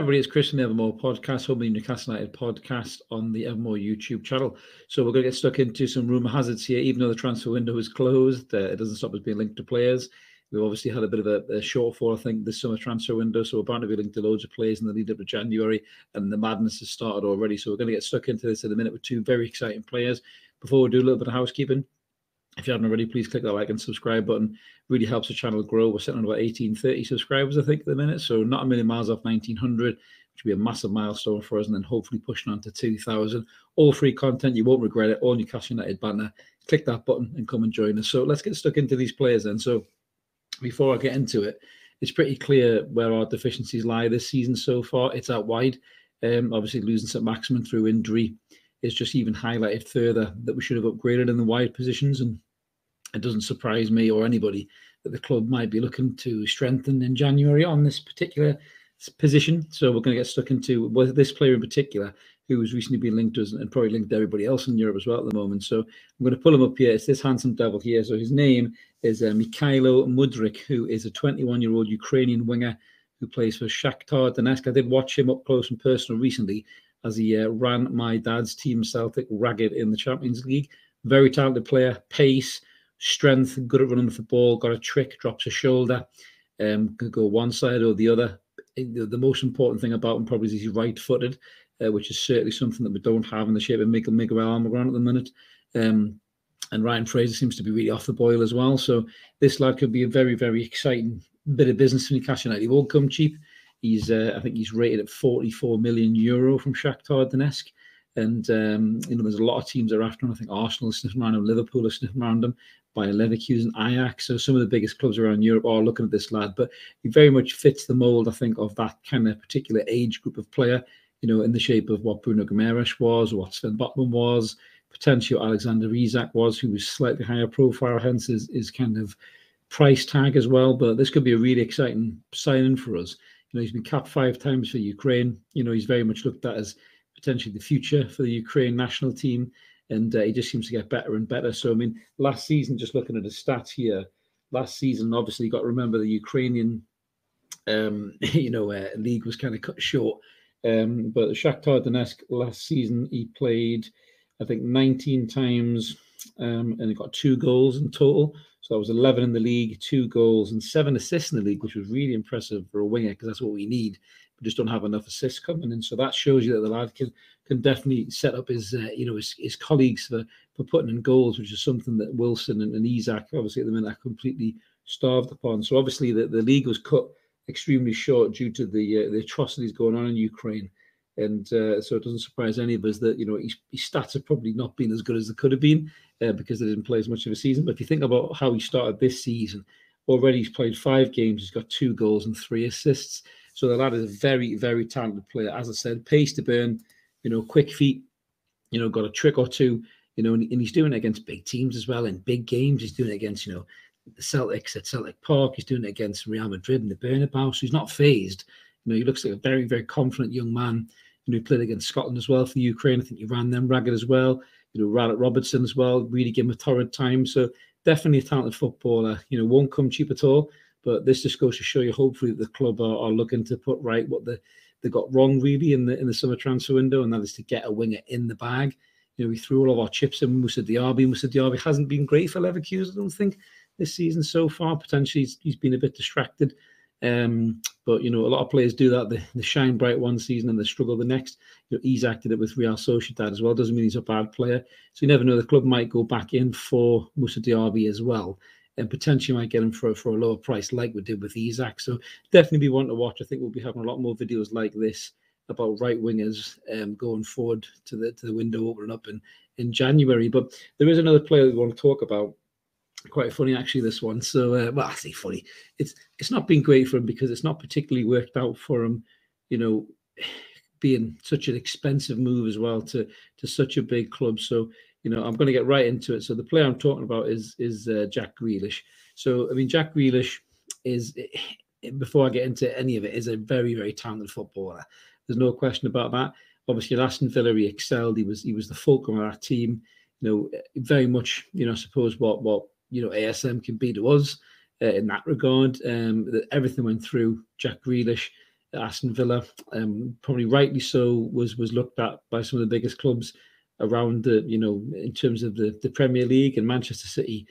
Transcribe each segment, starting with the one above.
everybody, it's Chris from the Evermore podcast, home of the Newcastle United podcast on the Evermore YouTube channel. So we're going to get stuck into some rumour hazards here. Even though the transfer window is closed, it doesn't stop us being linked to players. We've obviously had a bit of a shortfall, I think, this summer transfer window, so we're bound to be linked to loads of players in the lead up to January, and the madness has started already. So we're going to get stuck into this in a minute with two very exciting players. Before we do a little bit of housekeeping, if you haven't already, please click that like and subscribe button. It really helps the channel grow. We're sitting on about 1830 subscribers, I think, at the minute. So not a million miles off 1900, which would be a massive milestone for us. And then hopefully pushing on to 2000. All free content. You won't regret it. All Newcastle United banner. Click that button and come and join us. So let's get stuck into these players then. So before I get into it, it's pretty clear where our deficiencies lie this season so far. It's out wide. Obviously losing St. Maximin through injury is just even highlighted further that we should have upgraded in the wide positions. And it doesn't surprise me or anybody that the club might be looking to strengthen in January on this particular position. So we're going to get stuck into this player in particular, who has recently been linked to us and probably linked to everybody else in Europe as well at the moment. So I'm going to pull him up here. It's this handsome devil here. So his name is Mykhaylo Mudryk, who is a 21-year-old Ukrainian winger who plays for Shakhtar Donetsk. I did watch him up close and personal recently as he ran my dad's team Celtic ragged in the Champions League. Very talented player, pace, strength, good at running with the ball, got a trick, drops a shoulder, could go one side or the other. The most important thing about him probably is he's right-footed, which is certainly something that we don't have in the shape of Miguel Almiron at the minute. And Ryan Fraser seems to be really off the boil as well. So this lad could be a very, very exciting bit of business for Newcastle United. He won't come cheap. I think he's rated at €44 million from Shakhtar Donetsk. And, there's a lot of teams that are after him. I think Arsenal is sniffing around him, Liverpool is sniffing around him, Bayer Leverkusen, Ajax. So some of the biggest clubs around Europe are looking at this lad. But he very much fits the mould, I think, of that kind of particular age group of player, in the shape of what Bruno Guimaraes was, or what Sven Botman was, potentially Alexander Isak was, who was slightly higher profile, hence his kind of price tag as well. But this could be a really exciting signing for us. He's been capped 5 times for Ukraine. He's very much looked at as potentially the future for the Ukraine national team, and he just seems to get better and better. So, last season, just looking at his stats here, last season, obviously, you got to remember the Ukrainian, league was kind of cut short. But Shakhtar Donetsk last season, he played, I think, 19 times, and he got 2 goals in total. So that was 11 in the league, 2 goals, and 7 assists in the league, which was really impressive for a winger, because that's what we need. We just don't have enough assists coming in. So that shows you that the lad can definitely set up his colleagues for putting in goals, which is something that Wilson and Isak, obviously at the minute, are completely starved upon. So obviously the league was cut extremely short due to the atrocities going on in Ukraine. And so it doesn't surprise any of us that, his stats have probably not been as good as they could have been because they didn't play as much of a season. But if you think about how he started this season, already he's played 5 games, he's got 2 goals and 3 assists. So the lad is a very, very talented player. As I said, pace to burn, quick feet, got a trick or two, and he's doing it against big teams as well in big games. He's doing it against, the Celtics at Celtic Park. He's doing it against Real Madrid in the Bernabeu. So he's not phased. He looks like a very, very confident young man. He played against Scotland as well for Ukraine. I think he ran them ragged as well. Ran at Robertson as well. Really give him a torrid time. So definitely a talented footballer. Won't come cheap at all. But this just goes to show you, hopefully, that the club are looking to put right what they got wrong, really, in the summer transfer window, and that is to get a winger in the bag. We threw all of our chips in Moussa Diaby. Moussa Diaby hasn't been great for Leverkusen, I don't think, this season so far. Potentially, he's been a bit distracted. But, a lot of players do that. They shine bright one season and they struggle the next. Isak did it with Real Sociedad as well. Doesn't mean he's a bad player. So you never know. The club might go back in for Moussa Diaby as well, and potentially might get him for a lower price, like we did with Isak. So definitely be one to watch. I think we'll be having a lot more videos like this about right wingers going forward to the window opening up in January. But there is another player we want to talk about. Quite funny, actually, this one. So, I say funny. It's not been great for him because it's not particularly worked out for him, being such an expensive move as well to such a big club. So, I'm going to get right into it. So the player I'm talking about is Jack Grealish. So, Jack Grealish is, before I get into any of it, is a very, very talented footballer. There's no question about that. Obviously, at Aston Villa, he excelled. He was the fulcrum of that team. Very much, I suppose what ASM can be to us in that regard. Everything went through Jack Grealish. Aston Villa, probably rightly so, was looked at by some of the biggest clubs around the, in terms of the Premier League, and Manchester City,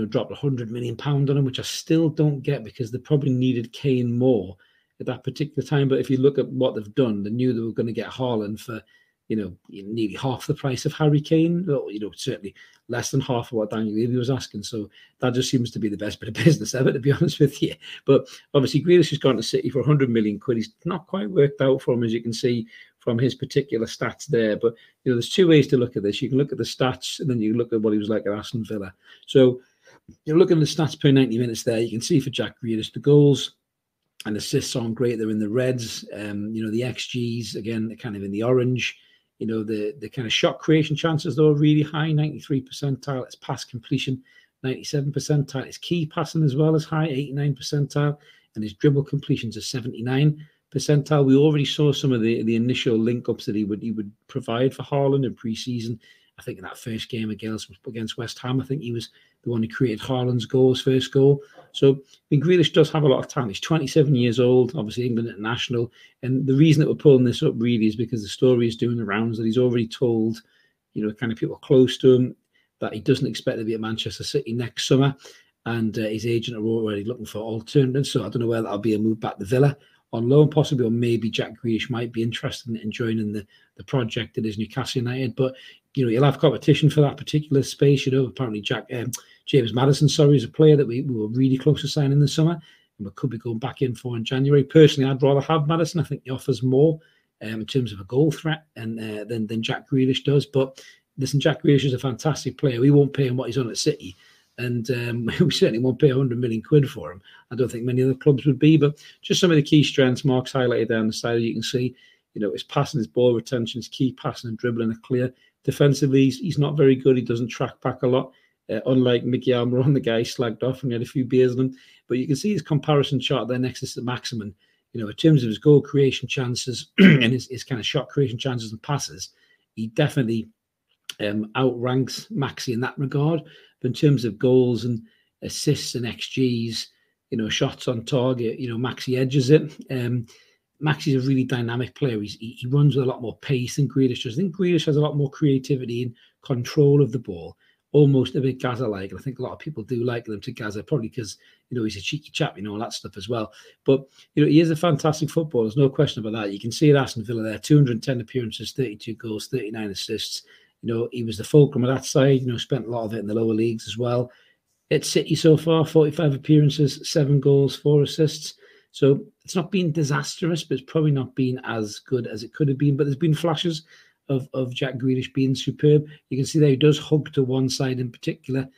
dropped £100 million on him, which I still don't get, because they probably needed Kane more at that particular time. But if you look at what they've done, they knew they were going to get Haaland for, nearly half the price of Harry Kane, or, certainly less than half of what Daniel Levy was asking. So that just seems to be the best bit of business ever, to be honest with you. But obviously, Grealish has gone to City for £100 million. He's not quite worked out for him, as you can see from his particular stats there. But, there's two ways to look at this. You can look at the stats, and then you look at what he was like at Aston Villa. So you're looking at the stats per 90 minutes there. You can see for Jack Grealish, the goals and assists aren't great. They're in the reds. The XGs, again, they're kind of in the orange. The kind of shot creation chances, though, are really high, 93 percentile. It's pass completion, 97 percentile. His key passing as well is high, 89 percentile. And his dribble completions are 79 percentile. We already saw some of the initial link-ups that he would provide for Haaland in pre-season. I think in that first game against West Ham, I think he was the one who created Haaland's first goal. So Grealish does have a lot of talent. He's 27 years old, obviously England international. And the reason that we're pulling this up really is because the story is doing the rounds that he's already told, kind of people close to him, that he doesn't expect to be at Manchester City next summer. And his agent are already looking for alternatives. So I don't know whether that'll be a move back to Villa on loan, possibly, or maybe Jack Grealish might be interested in joining the project that is Newcastle United. But you'll have competition for that particular space. Apparently James Maddison, is a player that we were really close to signing this summer, and we could be going back in for in January. Personally, I'd rather have Maddison. I think he offers more in terms of a goal threat than Jack Grealish does. But listen, Jack Grealish is a fantastic player. We won't pay him what he's on at City. And we certainly won't pay £100 million for him. I don't think many other clubs would be, but just some of the key strengths Mark's highlighted down the side. You can see, his passing, his ball retention, his key passing and dribbling are clear. Defensively, he's not very good. He doesn't track back a lot, unlike Mykhaylo Mudryk, the guy slagged off and he had a few beers on him. But you can see his comparison chart there next to the maximum. In terms of his goal creation chances and his kind of shot creation chances and passes, he definitely outranks Maxi in that regard. But in terms of goals and assists and XGs, shots on target, Maxi edges it. Maxi's a really dynamic player. He runs with a lot more pace than Grealish does. I think Grealish has a lot more creativity and control of the ball, almost a bit Gaza-like. And I think a lot of people do like them to Gaza, probably because, he's a cheeky chap, all that stuff as well. But, he is a fantastic footballer. There's no question about that. You can see at Aston Villa there, 210 appearances, 32 goals, 39 assists. He was the fulcrum of that side, spent a lot of it in the lower leagues as well. At City so far, 45 appearances, 7 goals, 4 assists. So it's not been disastrous, but it's probably not been as good as it could have been. But there's been flashes of Jack Grealish being superb. You can see there he does hug to one side in particular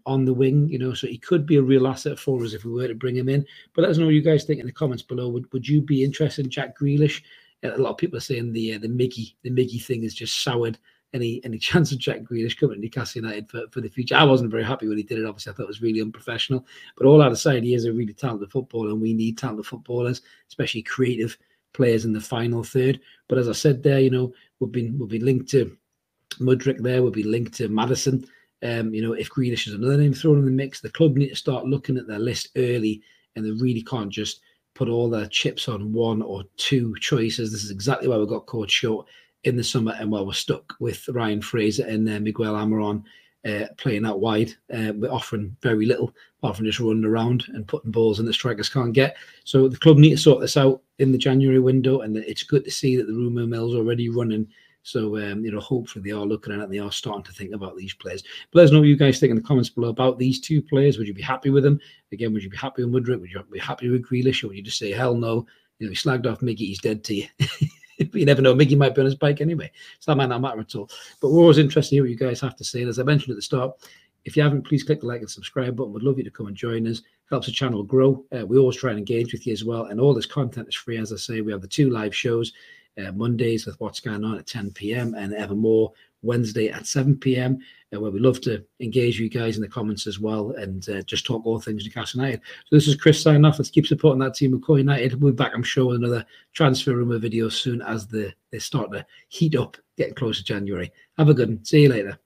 on the wing, so he could be a real asset for us if we were to bring him in. But let us know what you guys think in the comments below. Would you be interested in Jack Grealish? A lot of people are saying the Miggy thing has just soured any chance of Jack Grealish coming to Newcastle United for the future. I wasn't very happy when he did it. Obviously, I thought it was really unprofessional. But all that aside, he is a really talented footballer, and we need talented footballers, especially creative players in the final third. But as I said there, we'll be linked to Mudryk there. We'll be linked to Maddison. If Grealish is another name thrown in the mix, the club need to start looking at their list early, and they really can't just put all their chips on one or two choices. This is exactly why we got caught short in the summer, and while we're stuck with Ryan Fraser and Miguel Almiron playing out wide, we're offering very little apart from just running around and putting balls in that strikers can't get. So the club need to sort this out in the January window, and it's good to see that the rumour mill's already running. So hopefully they are looking at it and they are starting to think about these players. But let us know what you guys think in the comments below about these two players. Would you be happy with them? Again, would you be happy with Mudryk? Would you be happy with Grealish? Or would you just say, hell no, he slagged off Miggy, he's dead to you? But you never know, Miggy might be on his bike anyway, so that might not matter at all. But we're always interested to hear what you guys have to say. And as I mentioned at the start, if you haven't, please click the like and subscribe button. We'd love you to come and join us. Helps the channel grow. We always try and engage with you as well. And all this content is free. As I say, we have the 2 live shows, Mondays with What's Going On at 10 p.m. and Evermore Wednesday at 7 p.m. Where we love to engage with you guys in the comments as well and just talk all things Newcastle United. So this is Chris signing off. Let's keep supporting that team of Core United. We'll be back, I'm sure, with another transfer rumour video soon as they start to heat up, getting close to January. Have a good one. See you later.